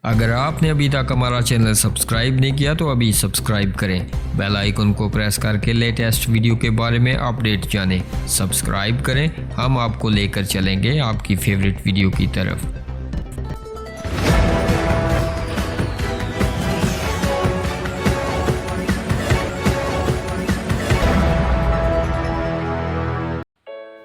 अगर आपने अभी तक हमारा चैनल सब्सक्राइब नहीं किया तो अभी सब्सक्राइब करें, बेल आइकन को प्रेस करके लेटेस्ट वीडियो के बारे में अपडेट जानें। सब्सक्राइब करें, हम आपको लेकर चलेंगे आपकी फेवरेट वीडियो की तरफ।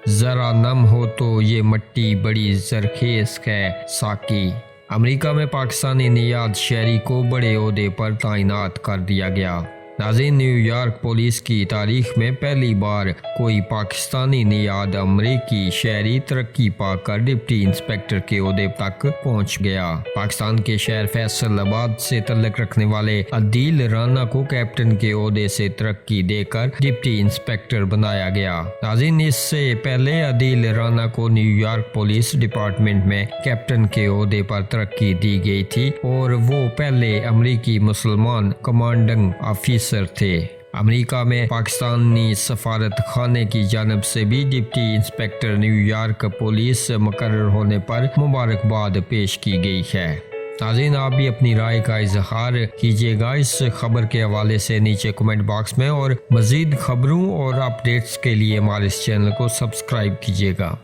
जरा नम हो तो ये मट्टी बड़ी जरखेज है साकी। अमेरिका में पाकिस्तानी नियाद शहरी को बड़े ओहदे पर तैनात कर दिया गया। नाज़रीन, न्यूयॉर्क पुलिस की तारीख में पहली बार कोई पाकिस्तानी नियाद अमरीकी शहरी तरक्की पाकर डिप्टी इंस्पेक्टर के ओहदे तक पहुंच गया। पाकिस्तान के शहर फैसलाबाद से तल्लुक़ रखने वाले अदील राना को कैप्टन के ओहदे से तरक्की देकर डिप्टी इंस्पेक्टर बनाया गया। नाज़रीन, इससे पहले अदील राना को न्यूयॉर्क पुलिस डिपार्टमेंट में कैप्टन के ओहदे पर तरक्की दी गई थी और वो पहले अमरीकी मुसलमान कमांडिंग ऑफिसर थे। अमेरिका में पाकिस्तानी सफारत खाने की जानब से भी डिप्टी इंस्पेक्टर न्यूयॉर्क पुलिस मुकर्रर होने पर मुबारकबाद पेश की गई है। नाज़रीन, आप भी अपनी राय का इजहार कीजिएगा इस खबर के हवाले से नीचे कमेंट बॉक्स में, और मज़ीद खबरों और अपडेट्स के लिए हमारे इस चैनल को सब्सक्राइब कीजिएगा।